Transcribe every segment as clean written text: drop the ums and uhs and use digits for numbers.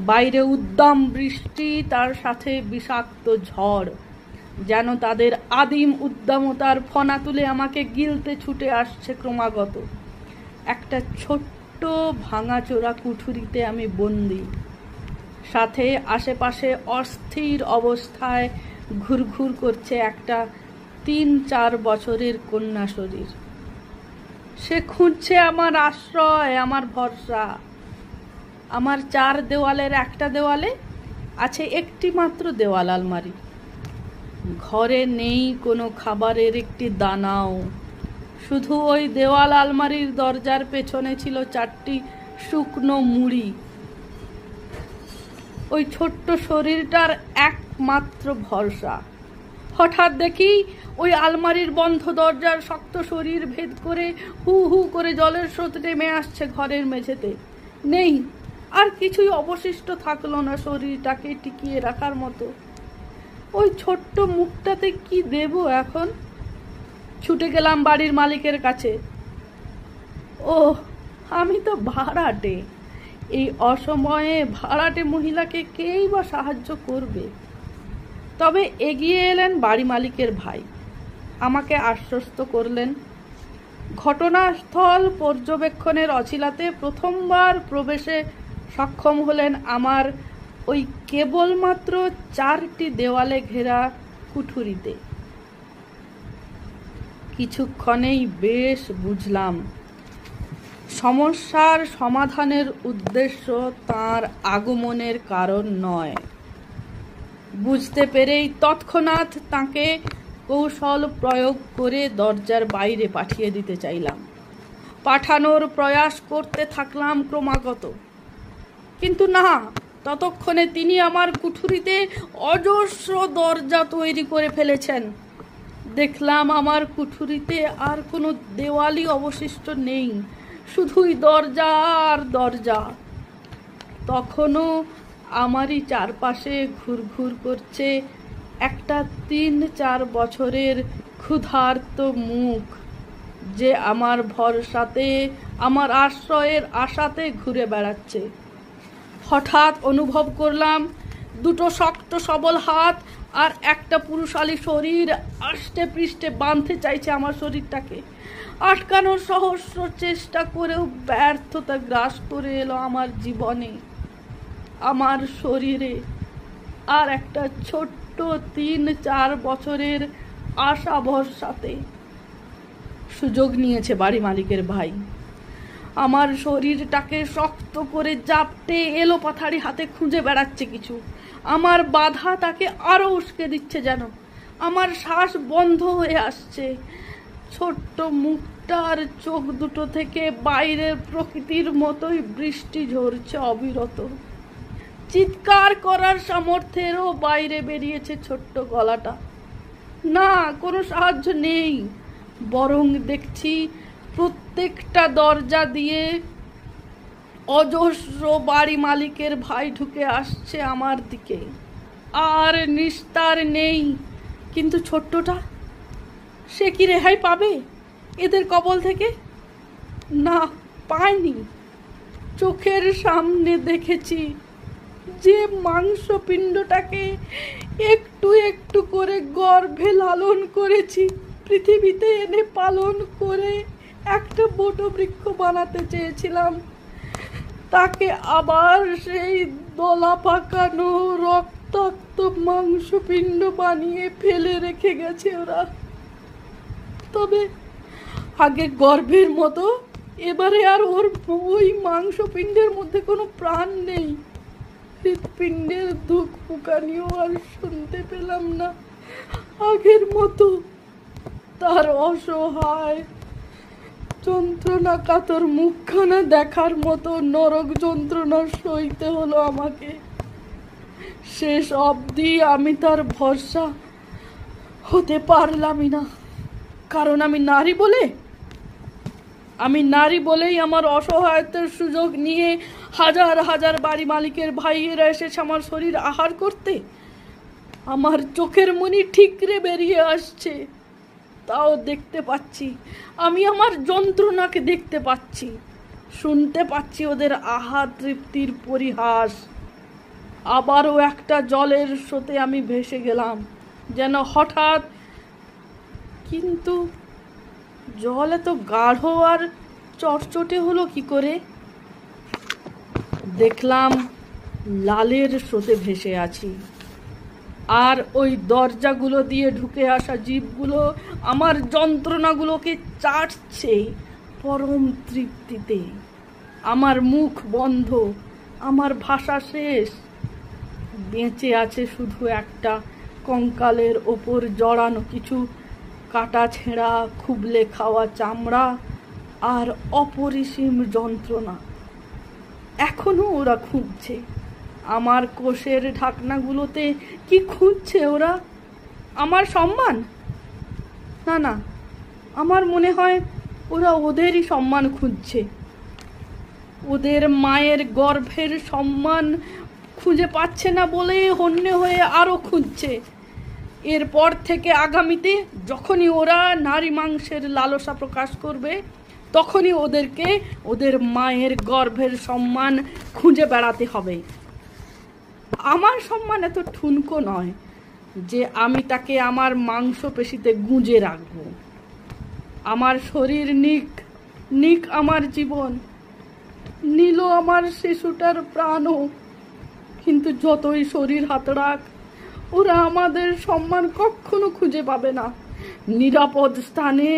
বাইরে উদ্দাম বৃষ্টি, তার সাথে বিষাক্ত ঝড়, যেন তাদের আদিম উদ্দামতার ফনা তুলে আমাকে গিলতে ছুটে আসছে ক্রমাগত। একটা ছোট্ট ভাঙাচোরা কুঠুরিতে আমি বন্দি, সাথে আশেপাশে অস্থির অবস্থায় ঘুরঘুর করছে একটা ৩-৪ বছরের কন্যা শরীর। সে খুঁজছে আমার আশ্রয়, আমার ভরসা। আমার ৪ দেওয়ালের একটা দেওয়ালে আছে একটি মাত্র দেওয়াল আলমারি। ঘরে নেই কোনো খাবারের একটি দানাও, শুধু ওই দেওয়াল আলমারির দরজার পেছনে ছিল ৪টি শুকনো মুড়ি। ওই ছোট্ট শরীরটার একমাত্র ভরসা। হঠাৎ দেখি ওই আলমারির বন্ধ দরজার শক্ত শরীর ভেদ করে হু হু করে জলের স্রোত নেমে আসছে ঘরের মেঝেতে। নেই আর কিছুই অবশিষ্ট থাকলো না শরীরটাকে টিকিয়ে রাখার মতো। ওই ছোট্ট মুখটাতে কি দেব এখন? ছুটে গেলাম বাড়ির মালিকের কাছে। ও, আমি তো ভাড়াটে। এই অসময়ে ভাড়াটে মহিলাকে কেই বা সাহায্য করবে? তবে এগিয়ে এলেন বাড়ি মালিকের ভাই, আমাকে আশ্বস্ত করলেন। ঘটনাস্থল পর্যবেক্ষণের অছিলাতে প্রথমবার প্রবেশে সক্ষম হলেন আমার ওই কেবলমাত্র ৪টি দেওয়ালে ঘেরা কুঠুরিতে। কিছুক্ষণেই বেশ বুঝলাম সমস্যার সমাধানের উদ্দেশ্য তাঁর আগমনের কারণ নয়। বুঝতে পেরেই তৎক্ষণাৎ তাঁকে কৌশল প্রয়োগ করে দরজার বাইরে পাঠিয়ে দিতে চাইলাম। পাঠানোর প্রয়াস করতে থাকলাম ক্রমাগত, কিন্তু না, ততক্ষণে তিনি আমার কুঠুরিতে অজস্র দরজা তৈরি করে ফেলেছেন। দেখলাম আমার কুঠুরিতে আর কোনো দেওয়ালই অবশিষ্ট নেই, শুধুই দরজা আর দরজা। তখনও আমারই চারপাশে ঘুরঘুর করছে একটা ৩-৪ বছরের ক্ষুধার্ত মুখ, যে আমার ভরসাতে, আমার আশ্রয়ের আশাতে ঘুরে বেড়াচ্ছে। হঠাৎ অনুভব করলাম ২টো শক্ত সবল হাত আর একটা পুরুষালী শরীর আষ্টে পৃষ্ঠে বাঁধতে চাইছে আমার শরীরটাকে। আটকানোর সহস্র চেষ্টা করেও ব্যর্থতা গ্রাস করে এলো আমার জীবনে, আমার শরীরে। আর একটা ছোট্ট ৩-৪ বছরের আশা ভরসাতে। সুযোগ নিয়েছে বাড়ি মালিকের ভাই। আমার শরীরটাকে শক্ত করে জাপটে এলো পাথারি হাতে খুঁজে বেড়াচ্ছে কিছু। আমার বাধা তাকে আরো উস্কে দিচ্ছে যেন। আমার শ্বাস বন্ধ হয়ে আসছে। ছোট্ট মুখটার চোখ দুটো থেকে বাইরের প্রকৃতির মতোই বৃষ্টি ঝরছে অবিরত। চিৎকার করার সামর্থ্যেরও বাইরে বেরিয়েছে ছোট্ট গলাটা। না, কোনো সাহায্য নেই, বরং দেখছি প্রত্যেকটা দরজা দিয়ে অজস্র বাড়ি মালিকের ভাই ঢুকে আসছে আমার দিকে। আর নিস্তার নেই। কিন্তু ছোট্টটা, সে কি রেহাই পাবে এদের কবল থেকে? না, পায়নি। চোখের সামনে দেখেছি যে মাংসপিণ্ডটাকে একটু একটু করে গর্ভে লালন করেছি, পৃথিবীতে এনে পালন করে একটা বটবৃক্ষ বানাতে চেয়েছিলাম, তাকে আবার সেই দলা পাকানো রক্তাক্ত মাংসপিণ্ড বানিয়ে ফেলে রেখে গেছে ওরা। তবে আগে গর্ভের মতো এবারে আর ওর ওই মাংসপিণ্ডের মধ্যে কোনো প্রাণ নেই। হৃৎপিণ্ডের দুঃখ পুকানিও আর শুনতে পেলাম না আগের মতো। তার অসহায় যন্ত্রণা কাতর মুখখানা দেখার মতো নরক যন্ত্রণা সইতে হলো আমাকে। শেষ অবধি আমি তার ভরসা হতে পারলামই না। কারণ আমি নারী বলেই আমার অসহায়তার সুযোগ নিয়ে হাজার হাজার বাড়ি মালিকের ভাইয়েরা এসেছে আমার শরীর আহার করতে। আমার চোখের মনি ঠিকরে বেরিয়ে আসছে, তাও দেখতে পাচ্ছি। আমি আমার যন্ত্রণাকে দেখতে পাচ্ছি, শুনতে পাচ্ছি ওদের আহা তৃপ্তির পরিহাস। আবারও একটা জলের স্রোতে আমি ভেসে গেলাম যেন হঠাৎ। কিন্তু জল এত গাঢ় আর চটচটে হলো কি করে? দেখলাম লালের স্রোতে ভেসে আছি, আর ওই দরজাগুলো দিয়ে ঢুকে আসা জীবগুলো আমার যন্ত্রণাগুলোকে চাটছে পরম তৃপ্তিতে। আমার মুখ বন্ধ, আমার ভাষা শেষ। বেঁচে আছে শুধু একটা কঙ্কালের ওপর জড়ানো কিছু কাটা ছেঁড়া খুবলে খাওয়া চামড়া আর অপরিসীম যন্ত্রণা। এখনো ওরা খুঁজছে আমার কোষের ঢাকনাগুলোতে। কি খুঁজছে ওরা? আমার সম্মান? না না, আমার মনে হয় ওরা ওদেরই সম্মান খুঁজছে। ওদের মায়ের গর্ভের সম্মান খুঁজে পাচ্ছে না বলে হন্যে হয়ে আরও খুঁজছে। এরপর থেকে আগামীতে যখনই ওরা নারী মাংসের লালসা প্রকাশ করবে, তখনই ওদেরকে ওদের মায়ের গর্ভের সম্মান খুঁজে বেড়াতে হবে। আমার সম্মান এত ঠুনকো নয় যে আমি তাকে আমার মাংসপেশিতে গুঁজে রাখব। আমার শরীর নিক, নিক আমার জীবন, নিল আমার শিশুটার প্রাণও। কিন্তু যতই শরীর হাত রাখ, ওরা আমাদের সম্মান কখনো খুঁজে পাবে না। নিরাপদ স্থানে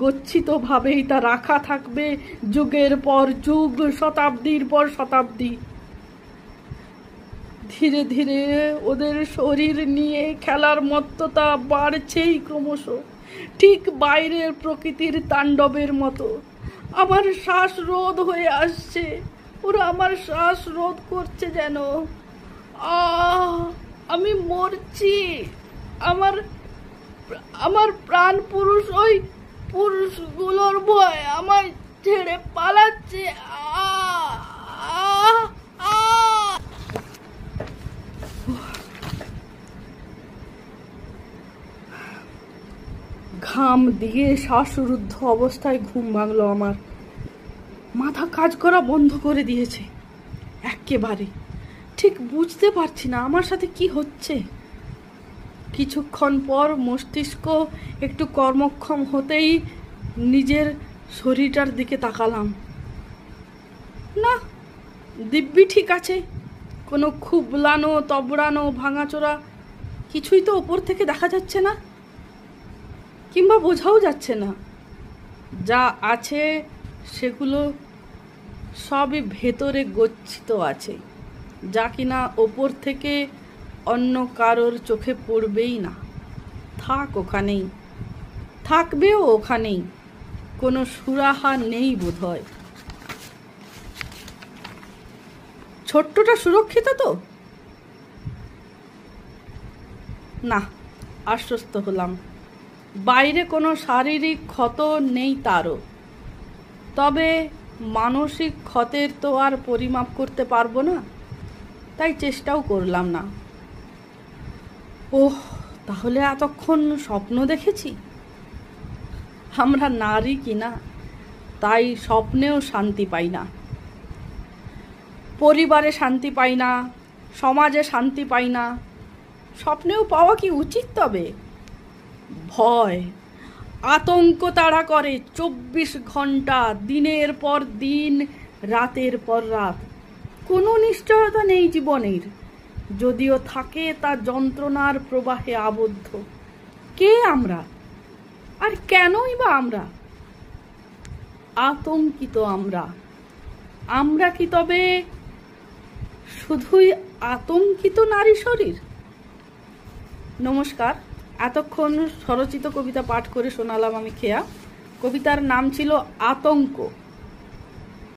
গচ্ছিতভাবেই তা রাখা থাকবে যুগের পর যুগ, শতাব্দীর পর শতাব্দী। ধীরে ধীরে ওদের শরীর নিয়ে খেলার মত্ততা বাড়ছেই ক্রমশ, ঠিক বাইরের প্রকৃতির তাণ্ডবের মতো। আমার শ্বাস রোধ হয়ে আসছে, ওরা আমার শ্বাস রোধ করছে যেন। আমি মরছি। আমার আমার প্রাণ পুরুষ ওই পুরুষগুলোর ভয় আমায় ছেড়ে পালাচ্ছে। ঘাম দিয়ে শ্বাসরুদ্ধ অবস্থায় ঘুম ভাঙলো আমার। মাথা কাজ করা বন্ধ করে দিয়েছে একেবারে। ঠিক বুঝতে পারছি না আমার সাথে কি হচ্ছে। কিছুক্ষণ পর মস্তিষ্ক একটু কর্মক্ষম হতেই নিজের শরীরটার দিকে তাকালাম। না, দিব্যি ঠিক আছে। কোনো খুবলানো, তবড়ানো, ভাঙাচোরা কিছুই তো ওপর থেকে দেখা যাচ্ছে না, কিংবা বোঝাও যাচ্ছে না। যা আছে সেগুলো সবই ভেতরে গচ্ছিত আছে, যা কিনা ওপর থেকে অন্য কারোর চোখে পড়বেই না। থাক ওখানেই, থাকবেও ওখানেই, কোনো সুরাহা নেই বোধহয়। ছোট্টটা সুরক্ষিত তো? না, আশ্বস্ত হলাম। বাইরে কোনো শারীরিক ক্ষত নেই তারও। তবে মানসিক ক্ষতের তো আর পরিমাপ করতে পারবো না, তাই চেষ্টাও করলাম না। ওহ, তাহলে এতক্ষণ স্বপ্ন দেখেছি? আমরা নারী কিনা, তাই স্বপ্নেও শান্তি পাই না। পরিবারে শান্তি পাই না, সমাজে শান্তি পাই না। স্বপ্নেও পাওয়া কি উচিত? তবে ভয়, আতঙ্ক তাড়া করে 24 ঘন্টা, দিনের পর দিন, রাতের পর রাত। কোনো নিশ্চয়তা নেই জীবনের, যদিও থাকে তা যন্ত্রণার প্রবাহে আবদ্ধ। কে আমরা, আর কেনই বা আমরা আতঙ্কিত? আমরা কি তবে শুধুই আতঙ্কিত নারী শরীর? নমস্কার, এতক্ষণ স্বরচিত কবিতা পাঠ করে শোনালাম আমি খেয়া। কবিতার নাম ছিল আতঙ্ক।